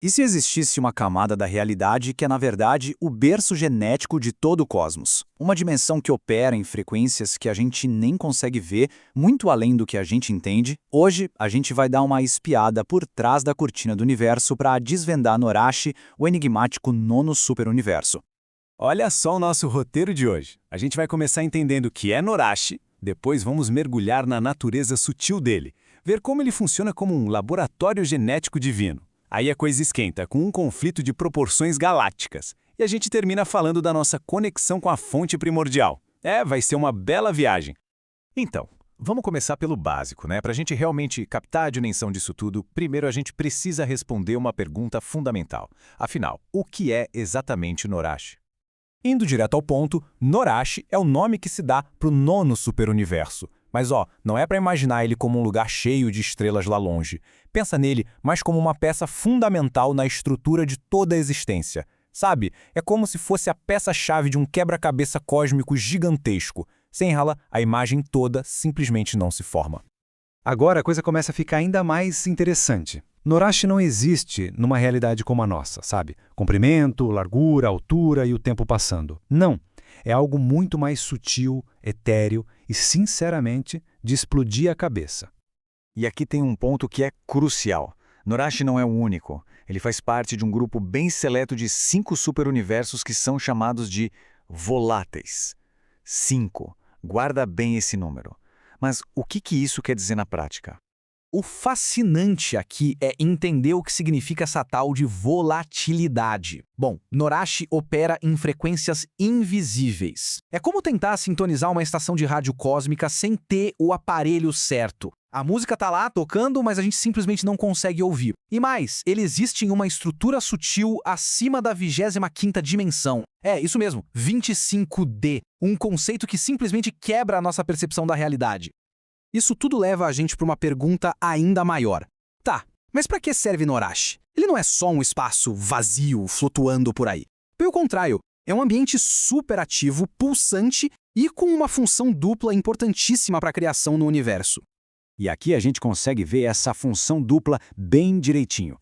E se existisse uma camada da realidade que é, na verdade, o berço genético de todo o cosmos? Uma dimensão que opera em frequências que a gente nem consegue ver, muito além do que a gente entende? Hoje, a gente vai dar uma espiada por trás da cortina do universo para desvendar Norashi, o enigmático nono superuniverso. Olha só o nosso roteiro de hoje. A gente vai começar entendendo o que é Norashi, depois vamos mergulhar na natureza sutil dele, ver como ele funciona como um laboratório genético divino. Aí a coisa esquenta com um conflito de proporções galácticas. E a gente termina falando da nossa conexão com a fonte primordial. Vai ser uma bela viagem. Então, vamos começar pelo básico, né? Para a gente realmente captar a dimensão disso tudo, primeiro a gente precisa responder uma pergunta fundamental. Afinal, o que é exatamente Norashi? Indo direto ao ponto, Norashi é o nome que se dá para o nono superuniverso. Mas não é para imaginar ele como um lugar cheio de estrelas lá longe. Pensa nele mais como uma peça fundamental na estrutura de toda a existência. Sabe? É como se fosse a peça-chave de um quebra-cabeça cósmico gigantesco. Sem ela, a imagem toda simplesmente não se forma. Agora a coisa começa a ficar ainda mais interessante. Norashi não existe numa realidade como a nossa, sabe? Comprimento, largura, altura e o tempo passando. Não. É algo muito mais sutil, etéreo e, sinceramente, de explodir a cabeça. E aqui tem um ponto que é crucial. Norashi não é o único. Ele faz parte de um grupo bem seleto de 5 superuniversos que são chamados de voláteis. 5. Guarda bem esse número. Mas o que isso quer dizer na prática? O fascinante aqui é entender o que significa essa tal de volatilidade. Bom, Norashi opera em frequências invisíveis. É como tentar sintonizar uma estação de rádio cósmica sem ter o aparelho certo. A música tá lá tocando, mas a gente simplesmente não consegue ouvir. E mais, ele existe em uma estrutura sutil acima da 25ª dimensão. Isso mesmo, 25D. Um conceito que simplesmente quebra a nossa percepção da realidade. Isso tudo leva a gente para uma pergunta ainda maior. Tá, mas para que serve Norashi? Ele não é só um espaço vazio, flutuando por aí. Pelo contrário, é um ambiente superativo, pulsante e com uma função dupla importantíssima para a criação no universo. E aqui a gente consegue ver essa função dupla bem direitinho.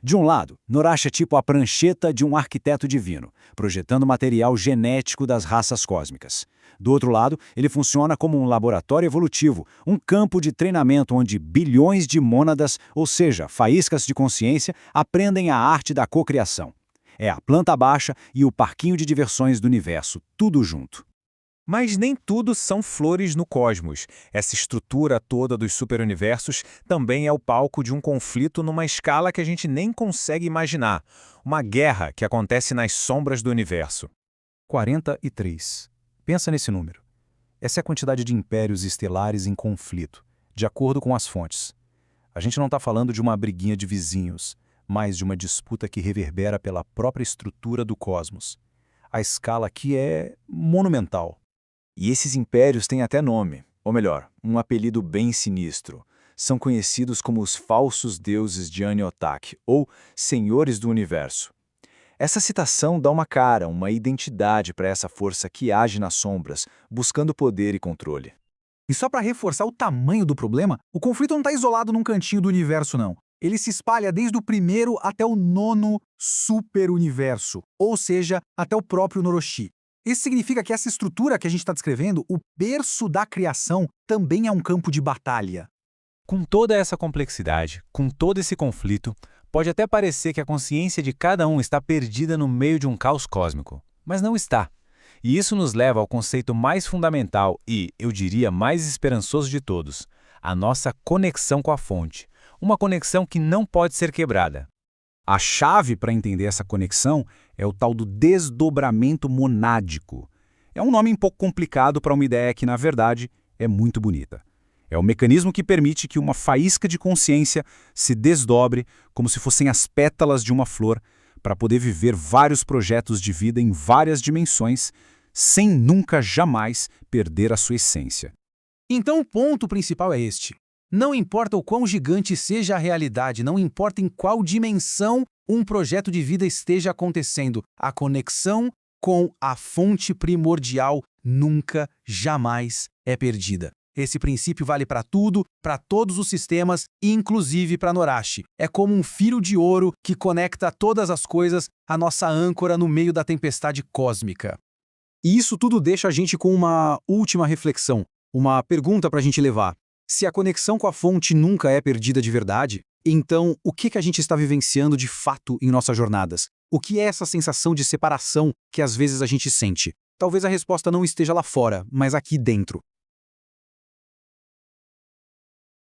De um lado, Norashi é tipo a prancheta de um arquiteto divino, projetando material genético das raças cósmicas. Do outro lado, ele funciona como um laboratório evolutivo, um campo de treinamento onde bilhões de mônadas, ou seja, faíscas de consciência, aprendem a arte da cocriação. É a planta baixa e o parquinho de diversões do universo, tudo junto. Mas nem tudo são flores no cosmos. Essa estrutura toda dos superuniversos também é o palco de um conflito numa escala que a gente nem consegue imaginar. Uma guerra que acontece nas sombras do universo. 43. Pensa nesse número. Essa é a quantidade de impérios estelares em conflito, de acordo com as fontes. A gente não está falando de uma briguinha de vizinhos, mas de uma disputa que reverbera pela própria estrutura do cosmos. A escala aqui é monumental. E esses impérios têm até nome, ou melhor, um apelido bem sinistro. São conhecidos como os falsos deuses de Aniotake, ou senhores do universo. Essa citação dá uma cara, uma identidade para essa força que age nas sombras, buscando poder e controle. E só para reforçar o tamanho do problema, o conflito não está isolado num cantinho do universo, não. Ele se espalha desde o primeiro até o nono superuniverso, ou seja, até o próprio Noroshi. Isso significa que essa estrutura que a gente está descrevendo, o berço da criação, também é um campo de batalha. Com toda essa complexidade, com todo esse conflito, pode até parecer que a consciência de cada um está perdida no meio de um caos cósmico, mas não está. E isso nos leva ao conceito mais fundamental e, eu diria, mais esperançoso de todos, a nossa conexão com a fonte. Uma conexão que não pode ser quebrada. A chave para entender essa conexão é o tal do desdobramento monádico. É um nome um pouco complicado para uma ideia que, na verdade, é muito bonita. É o mecanismo que permite que uma faísca de consciência se desdobre como se fossem as pétalas de uma flor para poder viver vários projetos de vida em várias dimensões, sem nunca jamais perder a sua essência. Então o ponto principal é este. Não importa o quão gigante seja a realidade, não importa em qual dimensão um projeto de vida esteja acontecendo, a conexão com a fonte primordial nunca, jamais é perdida. Esse princípio vale para tudo, para todos os sistemas, inclusive para Norashi. É como um fio de ouro que conecta todas as coisas, a nossa âncora no meio da tempestade cósmica. E isso tudo deixa a gente com uma última reflexão, uma pergunta para a gente levar. Se a conexão com a fonte nunca é perdida de verdade, então o que a gente está vivenciando de fato em nossas jornadas? O que é essa sensação de separação que às vezes a gente sente? Talvez a resposta não esteja lá fora, mas aqui dentro.